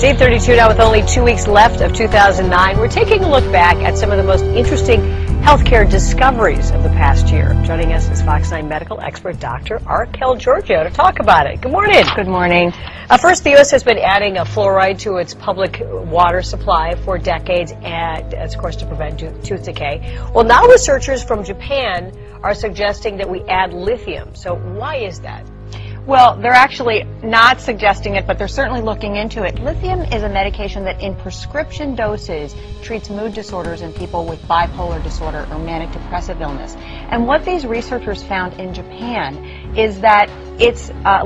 It's 8:32 now with only 2 weeks left of 2009. We're taking a look back at some of the most interesting healthcare discoveries of the past year. Joining us is Fox 9 medical expert Dr. Arkel Giorgio to talk about it. Good morning. Good morning. First, the U.S. has been adding fluoride to its public water supply for decades, and of course to prevent tooth decay. Well, now researchers from Japan are suggesting that we add lithium. So why is that? Well, they're actually not suggesting it, but they're certainly looking into it. Lithium is a medication that in prescription doses treats mood disorders in people with bipolar disorder or manic depressive illness. And what these researchers found in Japan is that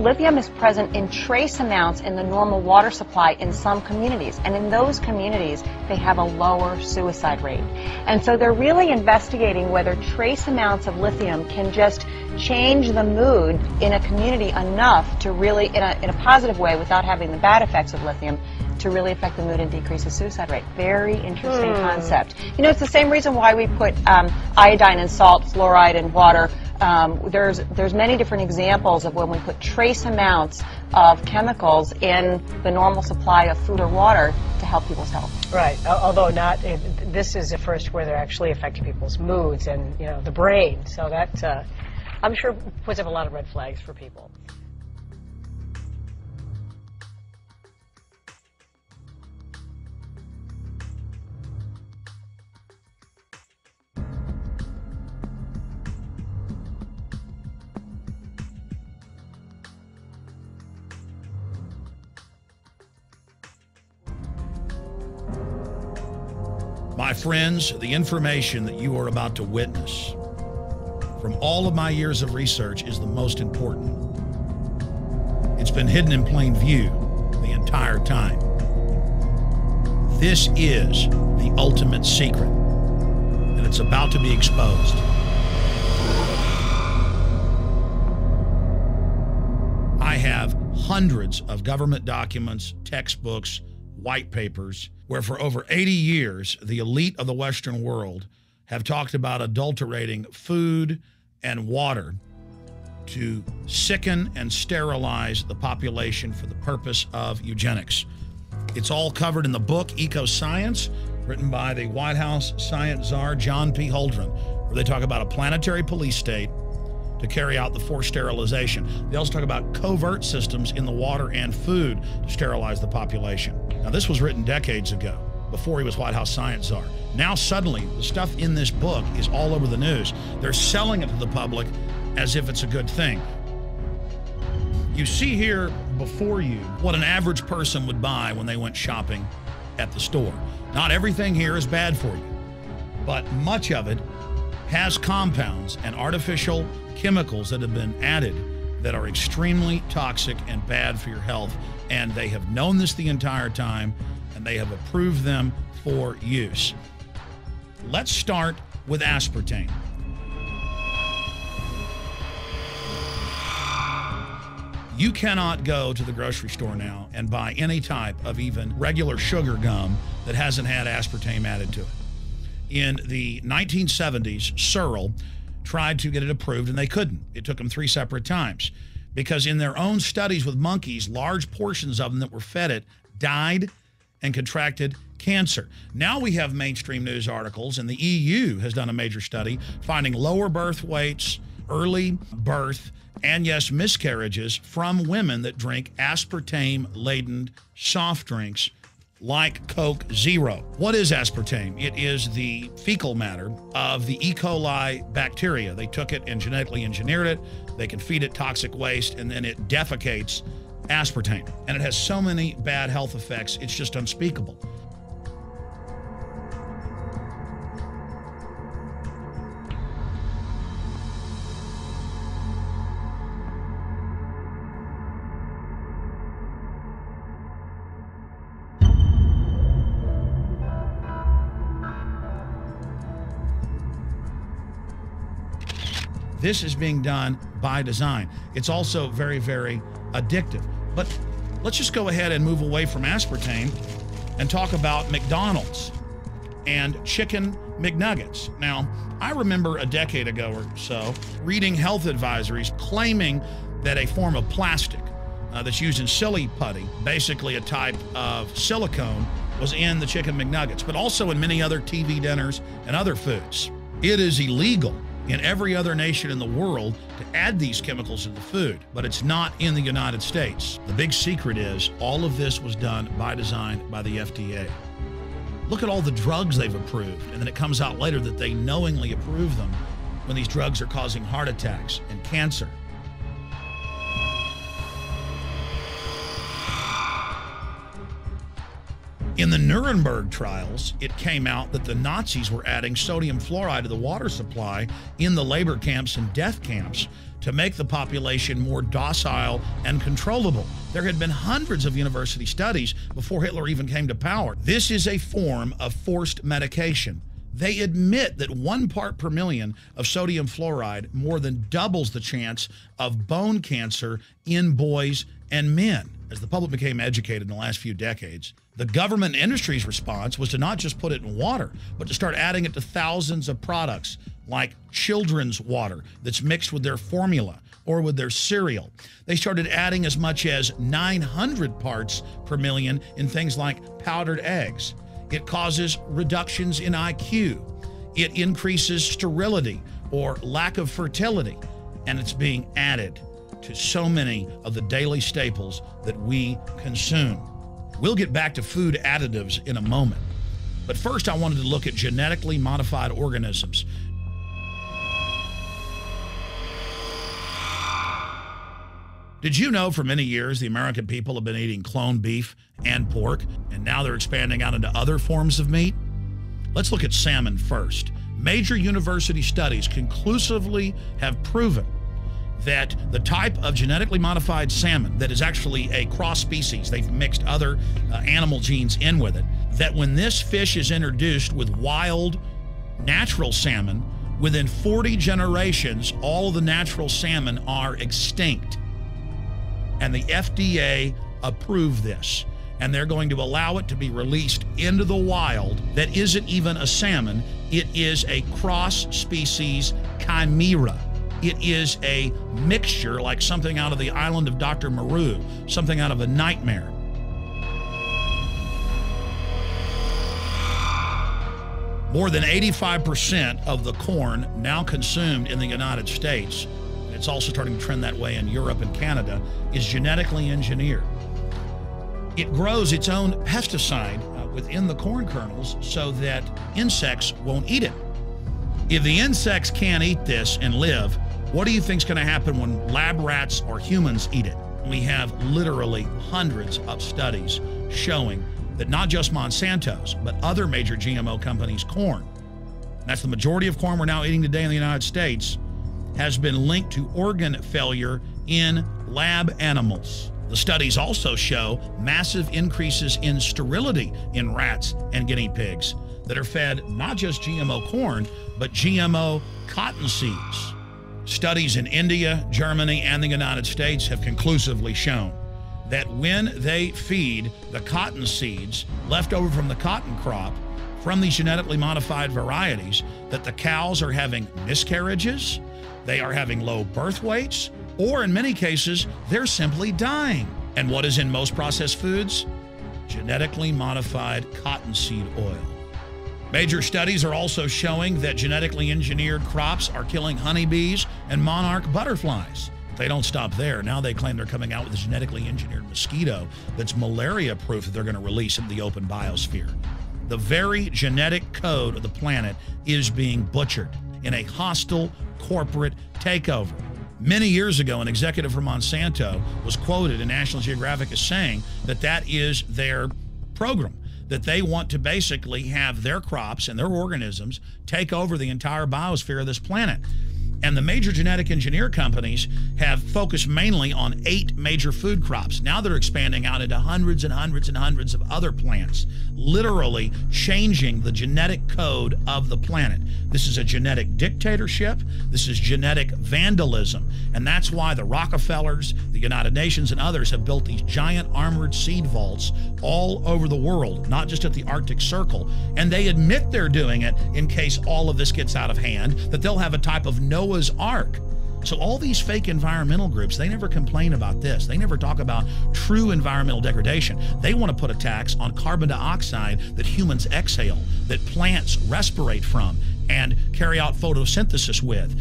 lithium is present in trace amounts in the normal water supply in some communities. And in those communities, they have a lower suicide rate. And so they're really investigating whether trace amounts of lithium can just change the mood in a community enough to really, in a positive way, without having the bad effects of lithium, to really affect the mood and decrease the suicide rate. Very interesting concept. You know, it's the same reason why we put iodine and salt, fluoride in water. There's many different examples of when we put trace amounts of chemicals in the normal supply of food or water to help people's health. Right, although this is the first where they're actually affecting people's moods and, you know, the brain. So that, I'm sure, puts up a lot of red flags for people. My friends, the information that you are about to witness from all of my years of research is the most important. It's been hidden in plain view the entire time. This is the ultimate secret, and it's about to be exposed. I have hundreds of government documents, textbooks, white papers, where for over 80 years, the elite of the Western world have talked about adulterating food and water to sicken and sterilize the population for the purpose of eugenics. It's all covered in the book Eco Science, written by the White House science czar John P. Holdren, where they talk about a planetary police state to carry out the forced sterilization. They also talk about covert systems in the water and food to sterilize the population. Now, this was written decades ago, before he was White House science czar. Now, suddenly, the stuff in this book is all over the news. They're selling it to the public as if it's a good thing. You see here before you what an average person would buy when they went shopping at the store. Not everything here is bad for you, but much of it has compounds and artificial chemicals that have been added that are extremely toxic and bad for your health, and they have known this the entire time, and they have approved them for use. Let's start with aspartame. You cannot go to the grocery store now and buy any type of even regular sugar gum that hasn't had aspartame added to it. In the 1970s, Searle tried to get it approved, and they couldn't. It took them 3 separate times because in their own studies with monkeys, large portions of them that were fed it died and contracted cancer. Now we have mainstream news articles, and the EU has done a major study finding lower birth weights, early birth, and yes, miscarriages from women that drink aspartame-laden soft drinks like Coke Zero. What is aspartame? It is the fecal matter of the E. coli bacteria. They took it and genetically engineered it. They can feed it toxic waste, and then it defecates aspartame. And it has so many bad health effects, it's just unspeakable. This is being done by design. It's also very, very addictive. But let's just go ahead and move away from aspartame and talk about McDonald's and chicken McNuggets. Now, I remember a decade ago or so reading health advisories claiming that a form of plastic, that's used in silly putty, basically a type of silicone, was in the Chicken McNuggets, but also in many other TV dinners and other foods. It is illegal in every other nation in the world to add these chemicals into food, but it's not in the United States. The big secret is all of this was done by design by the FDA. Look at all the drugs they've approved, and then it comes out later that they knowingly approve them when these drugs are causing heart attacks and cancer. In the Nuremberg trials, it came out that the Nazis were adding sodium fluoride to the water supply in the labor camps and death camps to make the population more docile and controllable. There had been hundreds of university studies before Hitler even came to power. This is a form of forced medication. They admit that 1 part per million of sodium fluoride more than doubles the chance of bone cancer in boys and men. As the public became educated in the last few decades, the government and industry's response was to not just put it in water, but to start adding it to thousands of products like children's water that's mixed with their formula or with their cereal. They started adding as much as 900 parts per million in things like powdered eggs. It causes reductions in IQ. It increases sterility or lack of fertility, and it's being added to so many of the daily staples that we consume. We'll get back to food additives in a moment. But first, I wanted to look at genetically modified organisms. Did you know for many years the American people have been eating clone beef and pork, and now they're expanding out into other forms of meat? Let's look at salmon first. Major university studies conclusively have proven that the type of genetically modified salmon that is actually a cross species, they've mixed other animal genes in with it, that when this fish is introduced with wild natural salmon, within 40 generations, all of the natural salmon are extinct. And the FDA approved this, and they're going to allow it to be released into the wild. That isn't even a salmon, it is a cross-species chimera. It is a mixture like something out of the island of Dr. Moreau, something out of a nightmare. More than 85% of the corn now consumed in the United States, and it's also starting to trend that way in Europe and Canada, is genetically engineered. It grows its own pesticide within the corn kernels so that insects won't eat it. If the insects can't eat this and live, what do you think is going to happen when lab rats or humans eat it? We have literally hundreds of studies showing that not just Monsanto's, but other major GMO companies' corn, and that's the majority of corn we're now eating today in the United States, has been linked to organ failure in lab animals. The studies also show massive increases in sterility in rats and guinea pigs that are fed not just GMO corn, but GMO cotton seeds. Studies in India, Germany, and the United States have conclusively shown that when they feed the cotton seeds left over from the cotton crop from these genetically modified varieties, that the cows are having miscarriages, they are having low birth weights, or in many cases, they're simply dying. And what is in most processed foods? Genetically modified cottonseed oil. Major studies are also showing that genetically engineered crops are killing honeybees and monarch butterflies. They don't stop there. Now they claim they're coming out with a genetically engineered mosquito that's malaria-proof that they're going to release into the open biosphere. The very genetic code of the planet is being butchered in a hostile corporate takeover. Many years ago, an executive from Monsanto was quoted in National Geographic as saying that that is their program, that they want to basically have their crops and their organisms take over the entire biosphere of this planet. And the major genetic engineer companies have focused mainly on 8 major food crops. Now they're expanding out into hundreds and hundreds and hundreds of other plants, literally changing the genetic code of the planet. This is a genetic dictatorship. This is genetic vandalism. And that's why the Rockefellers, the United Nations, and others have built these giant armored seed vaults all over the world, not just at the Arctic Circle. And they admit they're doing it in case all of this gets out of hand, that they'll have a type of Noah's Ark So all these fake environmental groups, they never complain about this. They never talk about true environmental degradation. They want to put a tax on carbon dioxide that humans exhale, that plants respirate from and carry out photosynthesis with,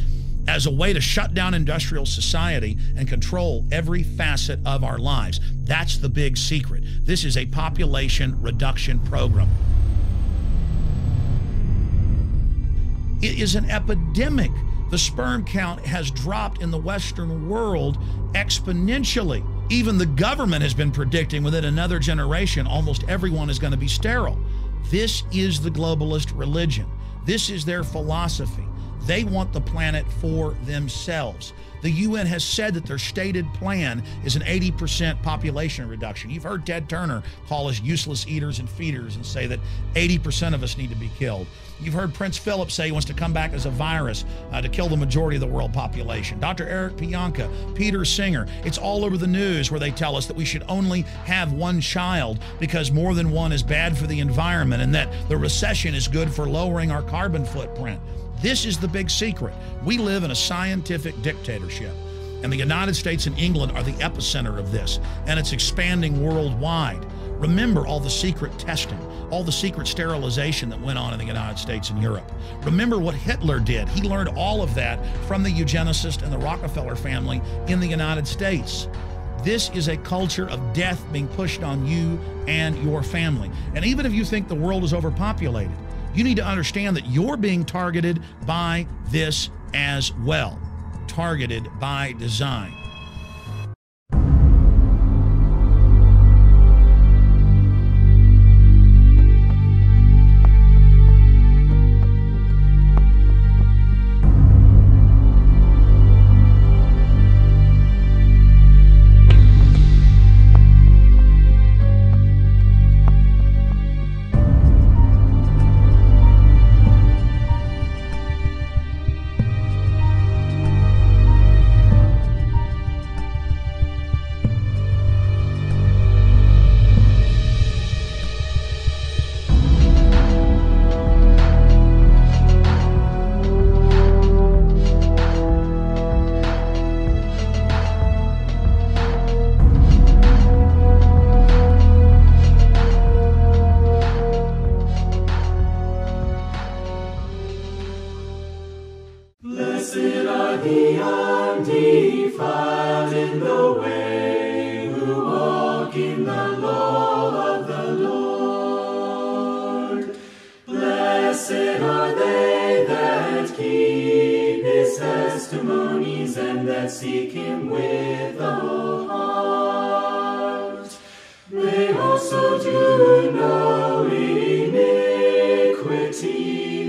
as a way to shut down industrial society and control every facet of our lives. That's the big secret. This is a population reduction program. It is an epidemic. The sperm count has dropped in the Western world exponentially. Even the government has been predicting within another generation, almost everyone is going to be sterile. This is the globalist religion. This is their philosophy. They want the planet for themselves. The UN has said that their stated plan is an 80% population reduction. You've heard Ted Turner call us useless eaters and feeders and say that 80% of us need to be killed. You've heard Prince Philip say he wants to come back as a virus to kill the majority of the world population. Dr. Eric Pianka, Peter Singer, it's all over the news where they tell us that we should only have one child because more than one is bad for the environment and that the recession is good for lowering our carbon footprint. This is the big secret. We live in a scientific dictatorship, and the United States and England are the epicenter of this, and it's expanding worldwide. Remember all the secret testing, all the secret sterilization that went on in the United States and Europe. Remember what Hitler did. He learned all of that from the eugenicist and the Rockefeller family in the United States. This is a culture of death being pushed on you and your family. And even if you think the world is overpopulated, you need to understand that you're being targeted by this as well. Targeted by design. Testimonies and that seek him with the whole heart. They also do no iniquity,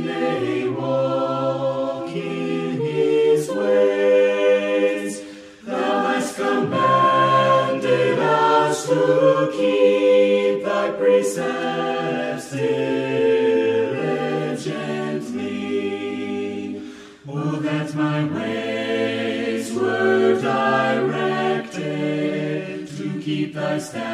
they walk in his ways. Thou hast commanded us to keep thy precepts diligently. Oh, that my ways were directed to keep thy statutes.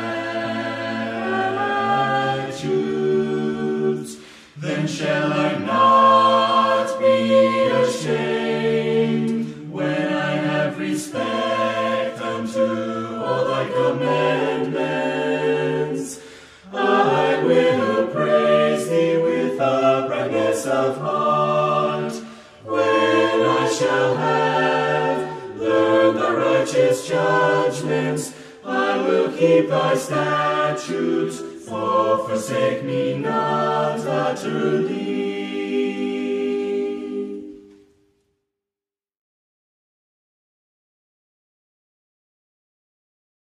Then shall I not be ashamed when I have respect unto all thy commandments. I will praise thee with uprightness of heart, when I shall have learned thy righteous judgments. I will keep thy statutes, oh, forsake me not utterly.